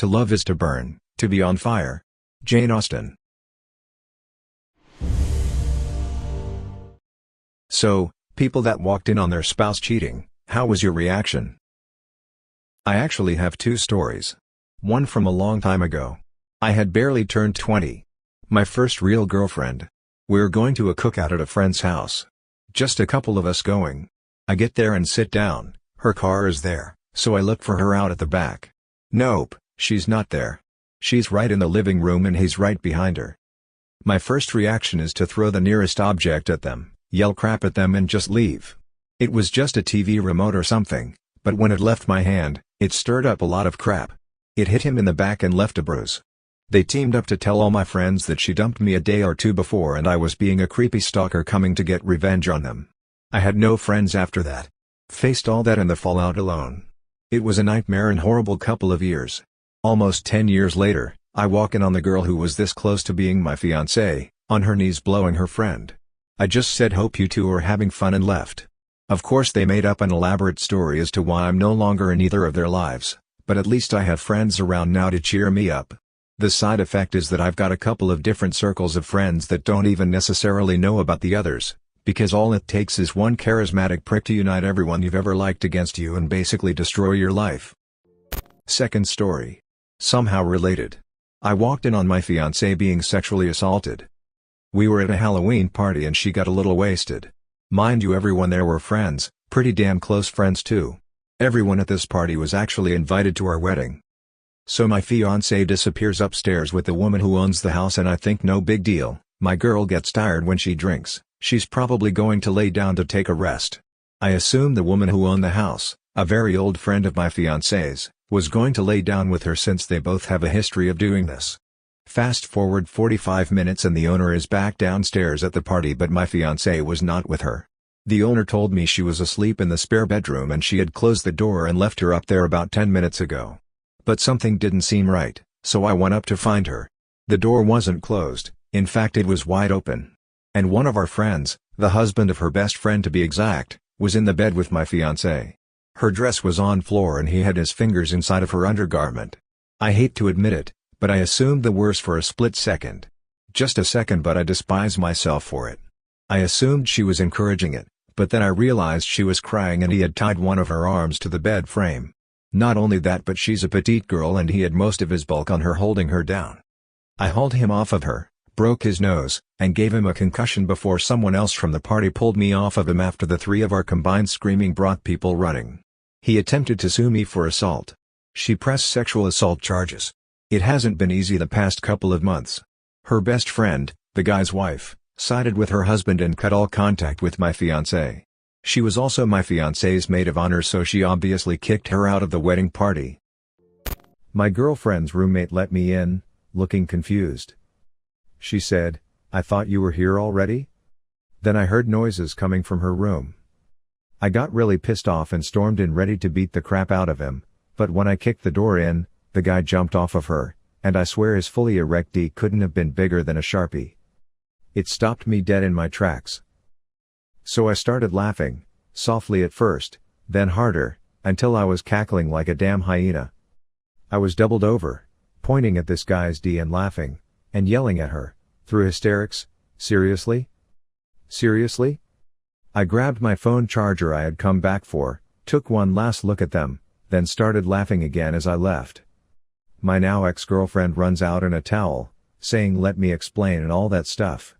To love is to burn, to be on fire. Jane Austen. So, people that walked in on their spouse cheating, how was your reaction? I actually have two stories. One from a long time ago. I had barely turned 20. My first real girlfriend. We're going to a cookout at a friend's house. Just a couple of us going. I get there and sit down, her car is there, so I look for her out at the back. Nope, she's not there. She's right in the living room and he's right behind her. My first reaction is to throw the nearest object at them, yell crap at them and just leave. It was just a TV remote or something, but when it left my hand, it stirred up a lot of crap. It hit him in the back and left a bruise. They teamed up to tell all my friends that she dumped me a day or two before and I was being a creepy stalker coming to get revenge on them. I had no friends after that. Faced all that and the fallout alone. It was a nightmare and horrible couple of years. Almost 10 years later, I walk in on the girl who was this close to being my fiancée, on her knees blowing her friend. I just said hope you two are having fun and left. Of course they made up an elaborate story as to why I'm no longer in either of their lives, but at least I have friends around now to cheer me up. The side effect is that I've got a couple of different circles of friends that don't even necessarily know about the others, because all it takes is one charismatic prick to unite everyone you've ever liked against you and basically destroy your life. Second story. Somehow related. I walked in on my fiancée being sexually assaulted. We were at a Halloween party and she got a little wasted. Mind you, everyone there were friends, pretty damn close friends too. Everyone at this party was actually invited to our wedding. So my fiancé disappears upstairs with the woman who owns the house and I think no big deal, my girl gets tired when she drinks, she's probably going to lay down to take a rest. I assume the woman who owned the house, a very old friend of my fiancé's, was going to lay down with her since they both have a history of doing this. Fast forward 45 minutes and the owner is back downstairs at the party but my fiancé was not with her. The owner told me she was asleep in the spare bedroom and she had closed the door and left her up there about 10 minutes ago. But something didn't seem right, so I went up to find her. The door wasn't closed, in fact it was wide open. And one of our friends, the husband of her best friend to be exact, was in the bed with my fiancée. Her dress was on floor and he had his fingers inside of her undergarment. I hate to admit it, but I assumed the worst for a split second. Just a second, but I despise myself for it. I assumed she was encouraging it, but then I realized she was crying and he had tied one of her arms to the bed frame. Not only that, but she's a petite girl and he had most of his bulk on her holding her down. I hauled him off of her, broke his nose, and gave him a concussion before someone else from the party pulled me off of him after the three of our combined screaming brought people running. He attempted to sue me for assault. She pressed sexual assault charges. It hasn't been easy the past couple of months. Her best friend, the guy's wife, sided with her husband and cut all contact with my fiancé. She was also my fiancé's maid of honor, so she obviously kicked her out of the wedding party. My girlfriend's roommate let me in, looking confused. She said, "I thought you were here already?" Then I heard noises coming from her room. I got really pissed off and stormed in ready to beat the crap out of him, but when I kicked the door in, the guy jumped off of her, and I swear his fully erect D couldn't have been bigger than a Sharpie. It stopped me dead in my tracks. So I started laughing, softly at first, then harder, until I was cackling like a damn hyena. I was doubled over, pointing at this guy's D and laughing, and yelling at her, through hysterics, "Seriously? Seriously?" I grabbed my phone charger I had come back for, took one last look at them, then started laughing again as I left. My now ex-girlfriend runs out in a towel, saying let me explain and all that stuff.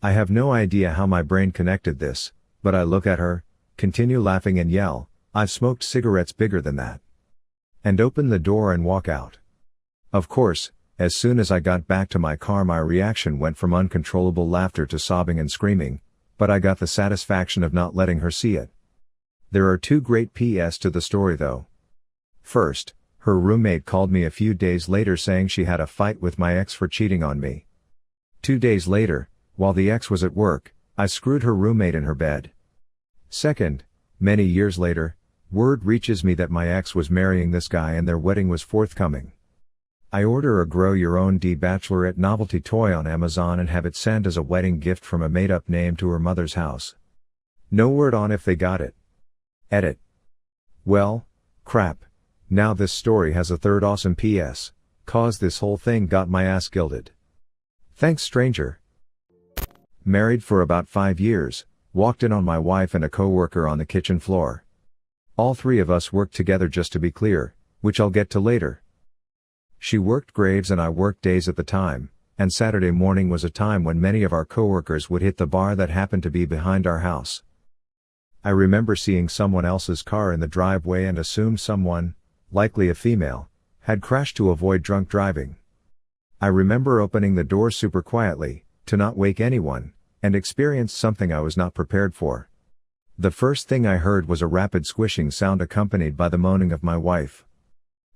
I have no idea how my brain connected this, but I look at her, continue laughing and yell, "I've smoked cigarettes bigger than that," and open the door and walk out. Of course, as soon as I got back to my car my reaction went from uncontrollable laughter to sobbing and screaming, but I got the satisfaction of not letting her see it. There are two great PS to the story though. First, her roommate called me a few days later saying she had a fight with my ex for cheating on me. 2 days later, while the ex was at work, I screwed her roommate in her bed. Second, many years later, word reaches me that my ex was marrying this guy and their wedding was forthcoming. I order a Grow Your Own D Bachelorette novelty toy on Amazon and have it sent as a wedding gift from a made-up name to her mother's house. No word on if they got it. Edit. Well, crap. Now this story has a third awesome PS. Cause this whole thing got my ass gilded. Thanks, stranger. Married for about 5 years, walked in on my wife and a coworker on the kitchen floor. All three of us worked together, just to be clear, which I'll get to later. She worked graves and I worked days at the time, and Saturday morning was a time when many of our coworkers would hit the bar that happened to be behind our house. I remember seeing someone else's car in the driveway and assumed someone, likely a female, had crashed to avoid drunk driving. I remember opening the door super quietly, to not wake anyone, and experienced something I was not prepared for. The first thing I heard was a rapid squishing sound accompanied by the moaning of my wife.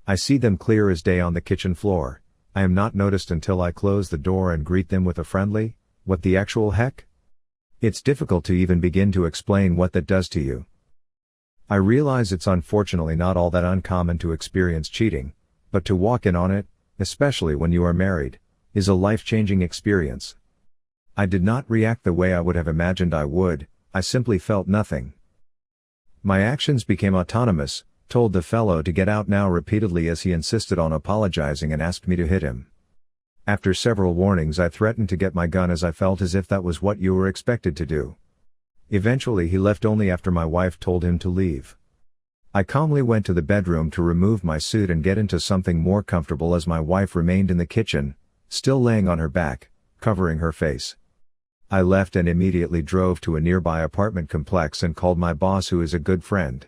I see them clear as day on the kitchen floor. I am not noticed until I close the door and greet them with a friendly, "What the actual heck?" It's difficult to even begin to explain what that does to you. I realize it's unfortunately not all that uncommon to experience cheating, but to walk in on it, especially when you are married, is a life-changing experience. I did not react the way I would have imagined I would. I simply felt nothing. My actions became autonomous, told the fellow to get out now repeatedly as he insisted on apologizing and asked me to hit him. After several warnings, I threatened to get my gun as I felt as if that was what you were expected to do. Eventually he left only after my wife told him to leave. I calmly went to the bedroom to remove my suit and get into something more comfortable as my wife remained in the kitchen, still laying on her back, covering her face. I left and immediately drove to a nearby apartment complex and called my boss, who is a good friend.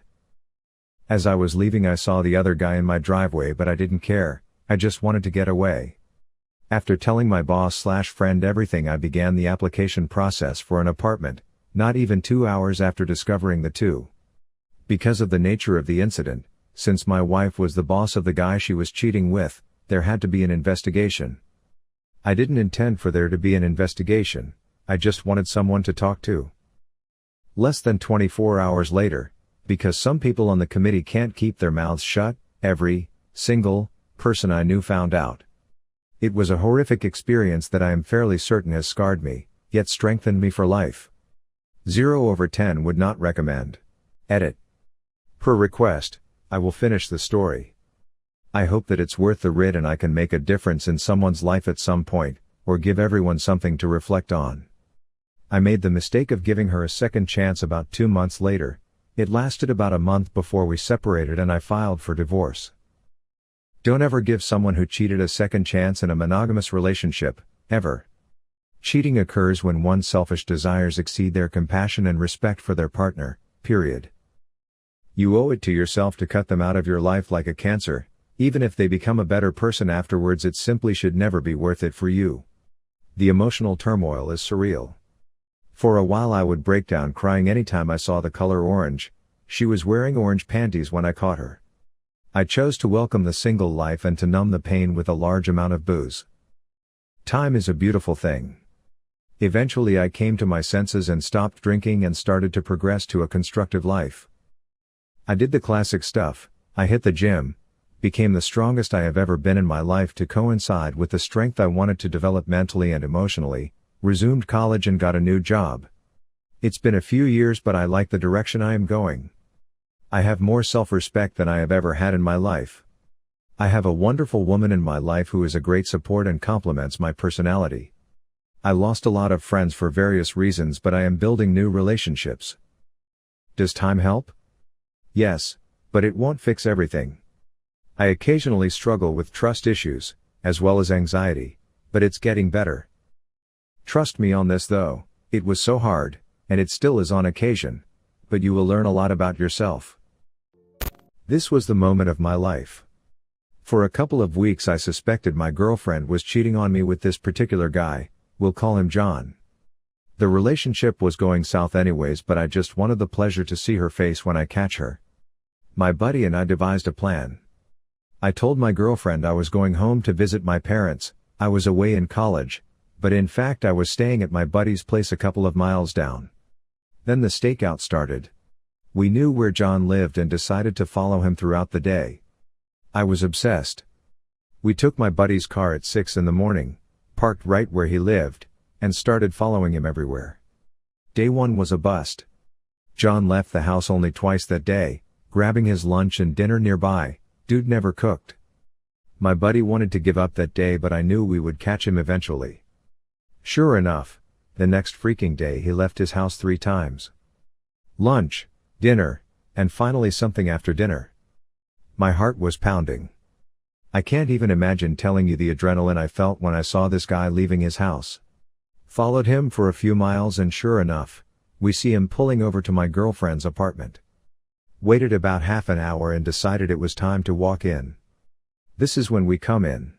As I was leaving, I saw the other guy in my driveway, but I didn't care. I just wanted to get away. After telling my boss/friend everything, I began the application process for an apartment, not even 2 hours after discovering the two. Because of the nature of the incident, since my wife was the boss of the guy she was cheating with, there had to be an investigation. I didn't intend for there to be an investigation. I just wanted someone to talk to. Less than 24 hours later, because some people on the committee can't keep their mouths shut, every single person I knew found out. It was a horrific experience that I am fairly certain has scarred me, yet strengthened me for life. 0/10 would not recommend. Edit. Per request, I will finish the story. I hope that it's worth the read and I can make a difference in someone's life at some point, or give everyone something to reflect on. I made the mistake of giving her a second chance about 2 months later. It lasted about a month before we separated and I filed for divorce. Don't ever give someone who cheated a second chance in a monogamous relationship, ever. Cheating occurs when one's selfish desires exceed their compassion and respect for their partner, period. You owe it to yourself to cut them out of your life like a cancer. Even if they become a better person afterwards, it simply should never be worth it for you. The emotional turmoil is surreal. For a while I would break down crying anytime I saw the color orange. She was wearing orange panties when I caught her. I chose to welcome the single life and to numb the pain with a large amount of booze. Time is a beautiful thing. Eventually I came to my senses and stopped drinking and started to progress to a constructive life. I did the classic stuff. I hit the gym, became the strongest I have ever been in my life to coincide with the strength I wanted to develop mentally and emotionally, resumed college and got a new job. It's been a few years, but I like the direction I am going. I have more self-respect than I have ever had in my life. I have a wonderful woman in my life who is a great support and complements my personality. I lost a lot of friends for various reasons, but I am building new relationships. Does time help? Yes, but it won't fix everything. I occasionally struggle with trust issues, as well as anxiety, but it's getting better. Trust me on this though, it was so hard, and it still is on occasion, but you will learn a lot about yourself. This was the moment of my life. For a couple of weeks I suspected my girlfriend was cheating on me with this particular guy, we'll call him John. The relationship was going south anyways, but I just wanted the pleasure to see her face when I catch her. My buddy and I devised a plan. I told my girlfriend I was going home to visit my parents. I was away in college, but in fact I was staying at my buddy's place a couple of miles down. Then the stakeout started. We knew where John lived and decided to follow him throughout the day. I was obsessed. We took my buddy's car at 6 in the morning, parked right where he lived, and started following him everywhere. Day 1 was a bust. John left the house only twice that day, grabbing his lunch and dinner nearby, Dude never cooked. My buddy wanted to give up that day, but I knew we would catch him eventually. Sure enough, the next freaking day he left his house 3 times. Lunch, dinner, and finally something after dinner. My heart was pounding. I can't even imagine telling you the adrenaline I felt when I saw this guy leaving his house. Followed him for a few miles and sure enough, we see him pulling over to my girlfriend's apartment. Waited about half an hour and decided it was time to walk in. This is when we come in.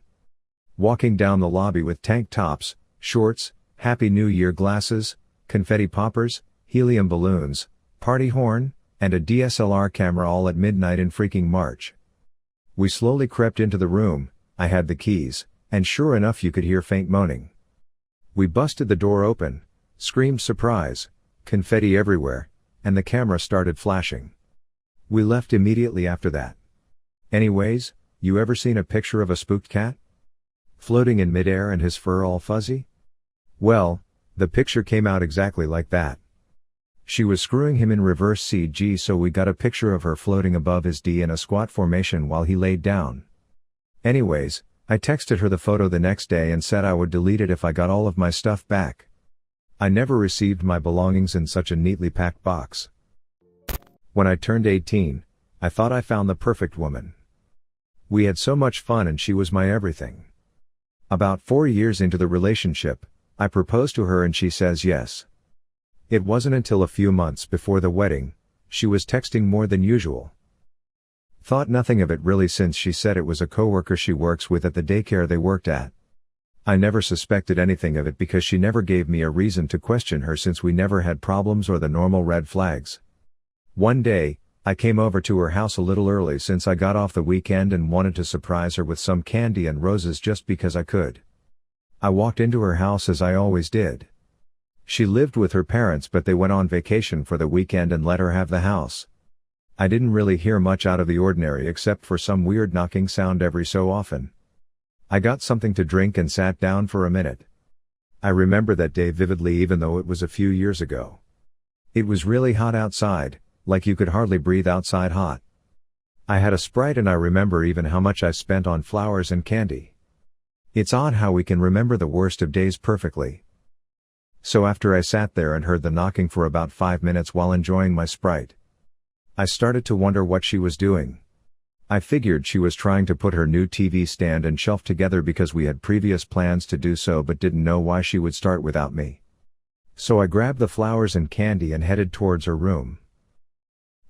Walking down the lobby with tank tops, shorts, Happy New Year glasses, confetti poppers, helium balloons, party horn, and a DSLR camera all at midnight in freaking March. We slowly crept into the room, I had the keys, and sure enough you could hear faint moaning. We busted the door open, screamed surprise, confetti everywhere, and the camera started flashing. We left immediately after that. Anyways, you ever seen a picture of a spooked cat? Floating in midair and his fur all fuzzy? Well, the picture came out exactly like that. She was screwing him in reverse CG, so we got a picture of her floating above his D in a squat formation while he laid down. Anyways, I texted her the photo the next day and said I would delete it if I got all of my stuff back. I never received my belongings in such a neatly packed box. When I turned 18, I thought I found the perfect woman. We had so much fun and she was my everything. About 4 years into the relationship, I proposed to her and she says yes. It wasn't until a few months before the wedding, she was texting more than usual. Thought nothing of it really since she said it was a coworker she works with at the daycare they worked at. I never suspected anything of it because she never gave me a reason to question her since we never had problems or the normal red flags. One day, I came over to her house a little early since I got off the weekend and wanted to surprise her with some candy and roses just because I could. I walked into her house as I always did. She lived with her parents but they went on vacation for the weekend and let her have the house. I didn't really hear much out of the ordinary except for some weird knocking sound every so often. I got something to drink and sat down for a minute. I remember that day vividly even though it was a few years ago. It was really hot outside, like you could hardly breathe outside hot. I had a Sprite and I remember even how much I spent on flowers and candy. It's odd how we can remember the worst of days perfectly. So after I sat there and heard the knocking for about 5 minutes while enjoying my Sprite, I started to wonder what she was doing. I figured she was trying to put her new TV stand and shelf together because we had previous plans to do so but didn't know why she would start without me. So I grabbed the flowers and candy and headed towards her room.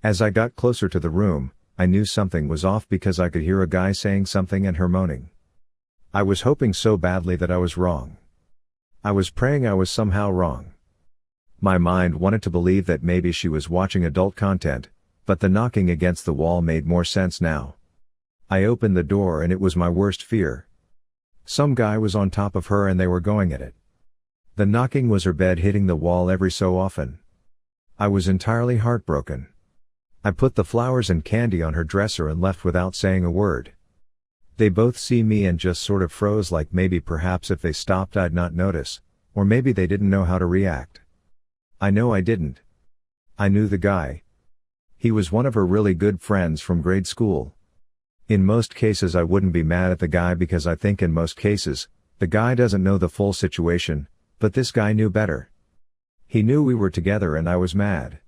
As I got closer to the room, I knew something was off because I could hear a guy saying something and her moaning. I was hoping so badly that I was wrong. I was praying I was somehow wrong. My mind wanted to believe that maybe she was watching adult content, but the knocking against the wall made more sense now. I opened the door and it was my worst fear. Some guy was on top of her and they were going at it. The knocking was her bed hitting the wall every so often. I was entirely heartbroken. I put the flowers and candy on her dresser and left without saying a word. They both see me and just sort of froze, like maybe perhaps if they stopped I'd not notice, or maybe they didn't know how to react. I know I didn't. I knew the guy. He was one of her really good friends from grade school. In most cases I wouldn't be mad at the guy because I think in most cases, the guy doesn't know the full situation, but this guy knew better. He knew we were together and I was mad.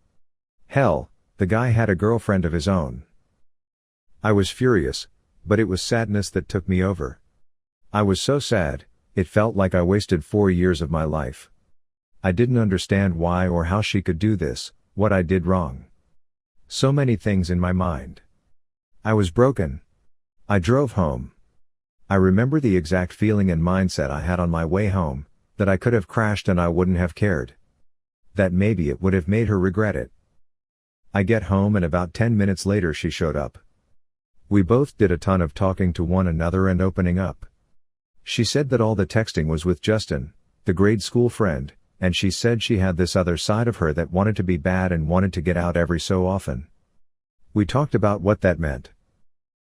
Hell, the guy had a girlfriend of his own. I was furious, but it was sadness that took me over. I was so sad, it felt like I wasted 4 years of my life. I didn't understand why or how she could do this, what I did wrong. So many things in my mind. I was broken. I drove home. I remember the exact feeling and mindset I had on my way home, that I could have crashed and I wouldn't have cared. That maybe it would have made her regret it. I get home and about 10 minutes later she showed up. We both did a ton of talking to one another and opening up. She said that all the texting was with Justin, the grade school friend, and she said she had this other side of her that wanted to be bad and wanted to get out every so often. We talked about what that meant.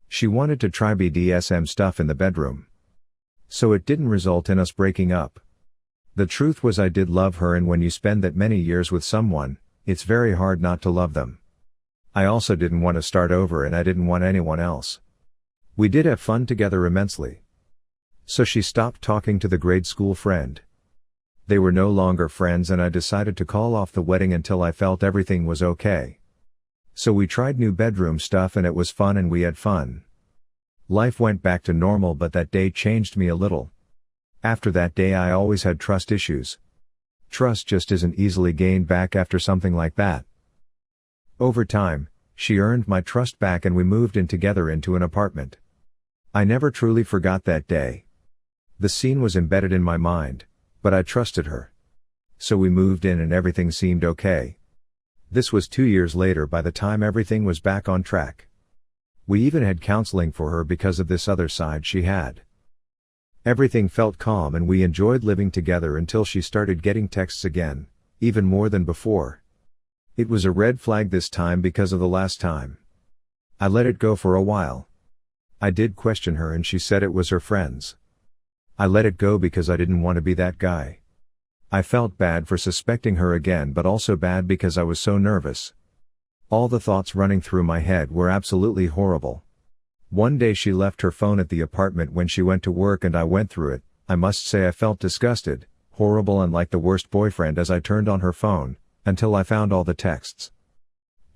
She wanted to try BDSM stuff in the bedroom. So it didn't result in us breaking up. The truth was I did love her, and when you spend that many years with someone, it's very hard not to love them. I also didn't want to start over and I didn't want anyone else. We did have fun together immensely. So she stopped talking to the grade school friend. They were no longer friends and I decided to call off the wedding until I felt everything was okay. So we tried new bedroom stuff and it was fun and we had fun. Life went back to normal, but that day changed me a little. After that day I always had trust issues. Trust just isn't easily gained back after something like that. Over time, she earned my trust back and we moved in together into an apartment. I never truly forgot that day. The scene was embedded in my mind, but I trusted her. So we moved in and everything seemed okay. This was 2 years later by the time everything was back on track. We even had counseling for her because of this other side she had. Everything felt calm and we enjoyed living together until she started getting texts again, even more than before. It was a red flag this time because of the last time. I let it go for a while. I did question her and she said it was her friends. I let it go because I didn't want to be that guy. I felt bad for suspecting her again, but also bad because I was so nervous. All the thoughts running through my head were absolutely horrible. One day she left her phone at the apartment when she went to work and I went through it. I must say I felt disgusted, horrible and like the worst boyfriend as I turned on her phone, until I found all the texts.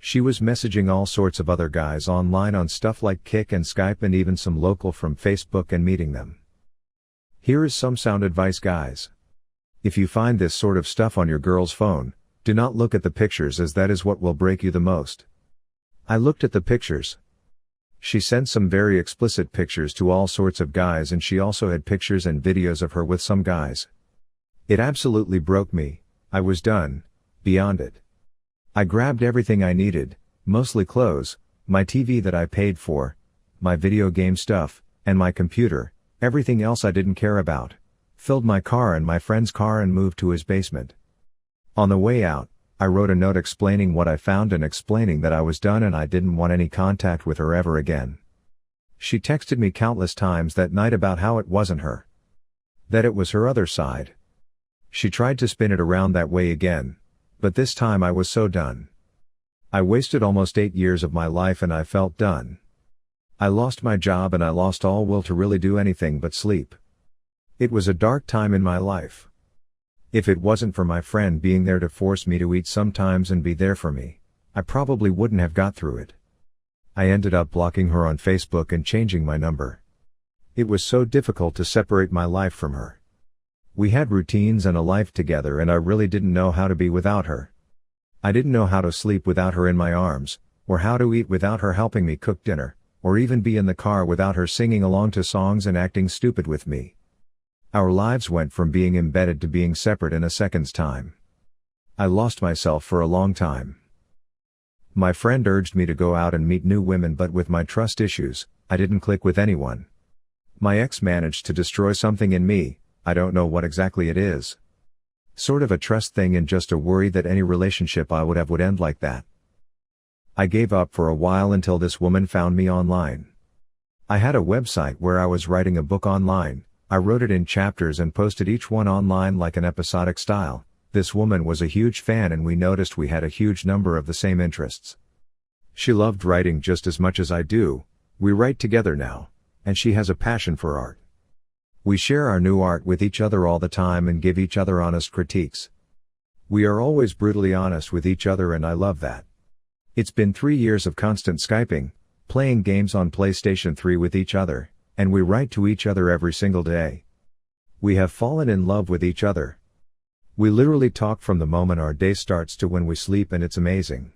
She was messaging all sorts of other guys online on stuff like Kik and Skype and even some local from Facebook and meeting them. Here is some sound advice, guys. If you find this sort of stuff on your girl's phone, do not look at the pictures as that is what will break you the most. I looked at the pictures. She sent some very explicit pictures to all sorts of guys and she also had pictures and videos of her with some guys. It absolutely broke me. I was done, beyond it. I grabbed everything I needed, mostly clothes, my TV that I paid for, my video game stuff, and my computer, everything else I didn't care about, filled my car and my friend's car and moved to his basement. On the way out, I wrote a note explaining what I found and explaining that I was done and I didn't want any contact with her ever again. She texted me countless times that night about how it wasn't her. That it was her other side. She tried to spin it around that way again, but this time I was so done. I wasted almost 8 years of my life and I felt done. I lost my job and I lost all will to really do anything but sleep. It was a dark time in my life. If it wasn't for my friend being there to force me to eat sometimes and be there for me, I probably wouldn't have got through it. I ended up blocking her on Facebook and changing my number. It was so difficult to separate my life from her. We had routines and a life together and I really didn't know how to be without her. I didn't know how to sleep without her in my arms, or how to eat without her helping me cook dinner, or even be in the car without her singing along to songs and acting stupid with me. Our lives went from being embedded to being separate in a second's time. I lost myself for a long time. My friend urged me to go out and meet new women, but with my trust issues, I didn't click with anyone. My ex managed to destroy something in me, I don't know what exactly it is. Sort of a trust thing and just a worry that any relationship I would have would end like that. I gave up for a while until this woman found me online. I had a website where I was writing a book online. I wrote it in chapters and posted each one online like an episodic style. This woman was a huge fan and we noticed we had a huge number of the same interests. She loved writing just as much as I do. We write together now, and she has a passion for art. We share our new art with each other all the time and give each other honest critiques. We are always brutally honest with each other and I love that. It's been 3 years of constant Skyping, playing games on PlayStation 3 with each other, and we write to each other every single day. We have fallen in love with each other. We literally talk from the moment our day starts to when we sleep and it's amazing.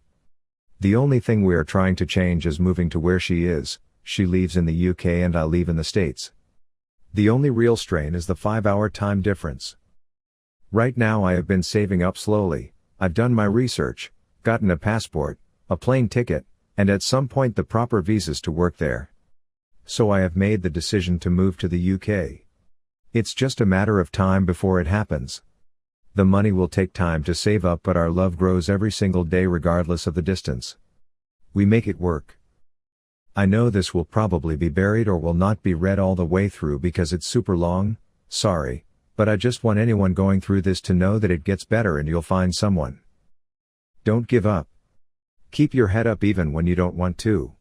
The only thing we are trying to change is moving to where she is. She lives in the UK and I live in the States. The only real strain is the 5-hour time difference. Right now I have been saving up slowly. I've done my research, gotten a passport, a plane ticket, and at some point the proper visas to work there. So I have made the decision to move to the UK. It's just a matter of time before it happens. The money will take time to save up, but our love grows every single day regardless of the distance. We make it work. I know this will probably be buried or will not be read all the way through because it's super long, sorry, but I just want anyone going through this to know that it gets better and you'll find someone. Don't give up. Keep your head up even when you don't want to.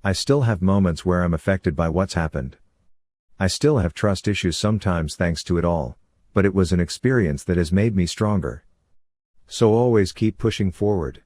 I still have moments where I'm affected by what's happened. I still have trust issues sometimes thanks to it all, but it was an experience that has made me stronger. So always keep pushing forward.